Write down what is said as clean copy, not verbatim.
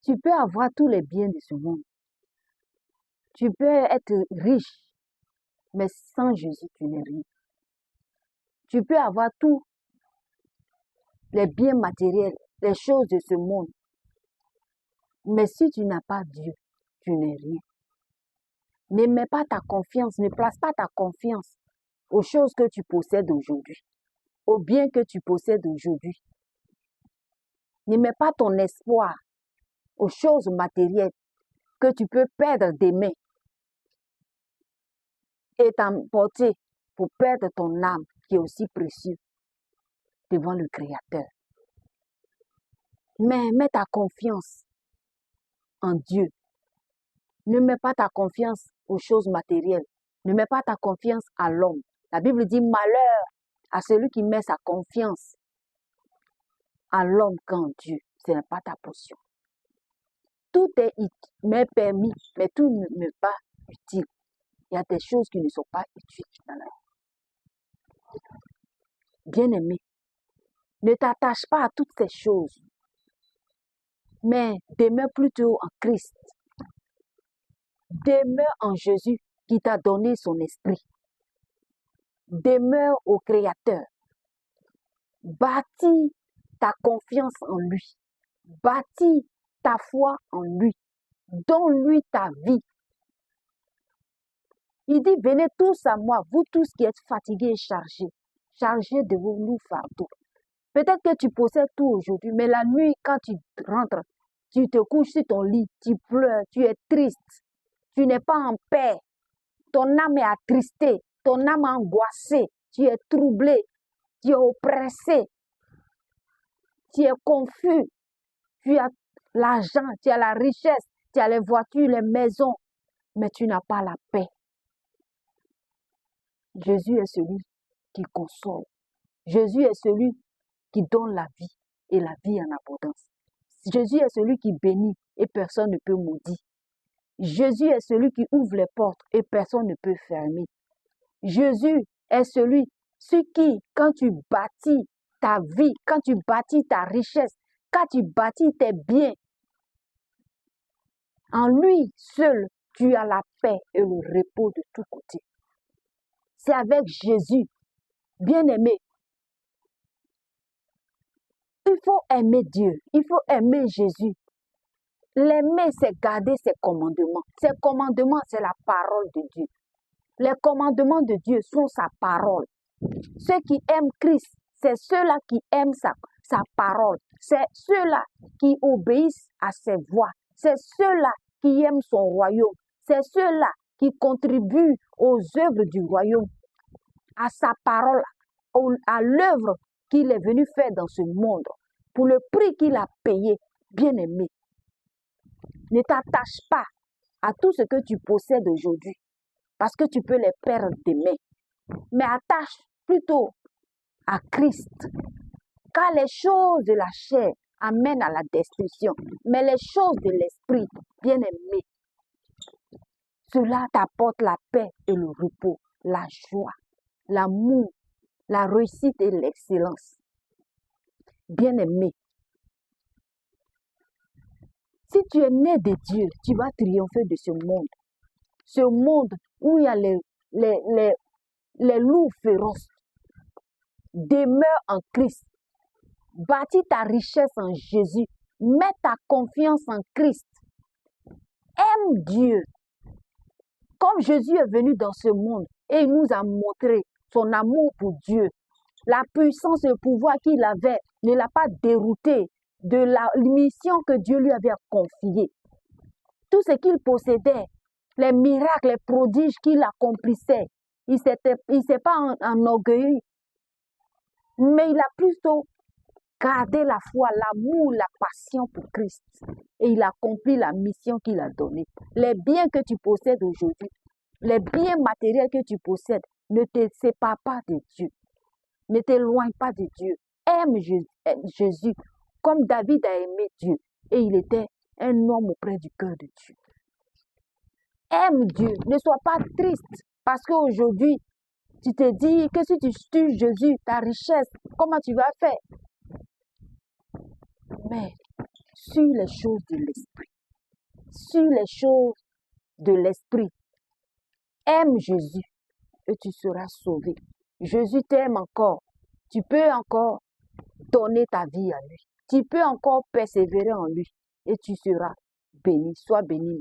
Tu peux avoir tous les biens de ce monde. Tu peux être riche, mais sans Jésus, tu n'es rien. Tu peux avoir tous les biens matériels, les choses de ce monde. Mais si tu n'as pas Dieu, tu n'es rien. Ne mets pas ta confiance, ne place pas ta confiance aux choses que tu possèdes aujourd'hui, aux biens que tu possèdes aujourd'hui. Ne mets pas ton espoir aux choses matérielles que tu peux perdre demain et t'emporter pour perdre ton âme qui est aussi précieuse devant le Créateur. Mais mets ta confiance en Dieu. Ne mets pas ta confiance aux choses matérielles. Ne mets pas ta confiance à l'homme. La Bible dit malheur à celui qui met sa confiance à l'homme qu'en Dieu. Ce n'est pas ta portion. Tout m'est permis, mais tout ne m'est pas utile. Il y a des choses qui ne sont pas utiles dans la vie. Bien-aimé, ne t'attache pas à toutes ces choses, mais demeure plutôt en Christ. Demeure en Jésus qui t'a donné son esprit. Demeure au Créateur. Bâtis ta confiance en lui. Bâtis ta foi en lui. Donne-lui ta vie. Il dit, venez tous à moi, vous tous qui êtes fatigués et chargés de vos lourds fardeaux. Peut-être que tu possèdes tout aujourd'hui, mais la nuit, quand tu rentres, tu te couches sur ton lit, tu pleures, tu es triste, tu n'es pas en paix. Ton âme est attristée, ton âme est angoissée, tu es troublé, tu es oppressé, tu es confus, tu as l'argent, tu as la richesse, tu as les voitures, les maisons, mais tu n'as pas la paix. Jésus est celui qui console. Jésus est celui qui donne la vie et la vie en abondance. Jésus est celui qui bénit et personne ne peut maudire. Jésus est celui qui ouvre les portes et personne ne peut fermer. Jésus est celui sur qui, quand tu bâtis ta vie, quand tu bâtis ta richesse, quand tu bâtis tes biens, en lui seul, tu as la paix et le repos de tous côtés. C'est avec Jésus, bien-aimé. Il faut aimer Dieu, il faut aimer Jésus. L'aimer, c'est garder ses commandements. Ses commandements, c'est la parole de Dieu. Les commandements de Dieu sont sa parole. Ceux qui aiment Christ, c'est ceux-là qui aiment sa parole. C'est ceux-là qui obéissent à ses voies. C'est ceux-là qui aiment son royaume. C'est ceux-là qui contribuent aux œuvres du royaume, à sa parole, à l'œuvre qu'il est venu faire dans ce monde, pour le prix qu'il a payé, bien-aimé. Ne t'attache pas à tout ce que tu possèdes aujourd'hui, parce que tu peux les perdre demain. Mais attache plutôt à Christ. Car les choses de la chair amènent à la destruction, mais les choses de l'esprit, bien-aimé, cela t'apporte la paix et le repos, la joie, l'amour, la réussite et l'excellence. Bien-aimé, si tu es né de Dieu, tu vas triompher de ce monde. Ce monde où il y a les loups féroces. Demeure en Christ. Bâtis ta richesse en Jésus. Mets ta confiance en Christ. Aime Dieu. Comme Jésus est venu dans ce monde et il nous a montré son amour pour Dieu, la puissance et le pouvoir qu'il avait ne l'a pas dérouté de la mission que Dieu lui avait confiée. Tout ce qu'il possédait, les miracles, les prodiges qu'il accomplissait, il ne s'est pas enorgueilli, mais il a plutôt gardé la foi, l'amour, la passion pour Christ. Et il a accompli la mission qu'il a donnée. Les biens que tu possèdes aujourd'hui, les biens matériels que tu possèdes, ne te sépare pas de Dieu. Ne t'éloigne pas de Dieu. Aime Jésus comme David a aimé Dieu. Et il était un homme auprès du cœur de Dieu. Aime Dieu. Ne sois pas triste parce qu'aujourd'hui, tu te dis que si tu tues Jésus, ta richesse, comment tu vas faire? Mais sur les choses de l'esprit. sur les choses de l'esprit. Aime Jésus et tu seras sauvé. Jésus t'aime encore. Tu peux encore donner ta vie à lui. Tu peux encore persévérer en lui et tu seras béni. Sois béni.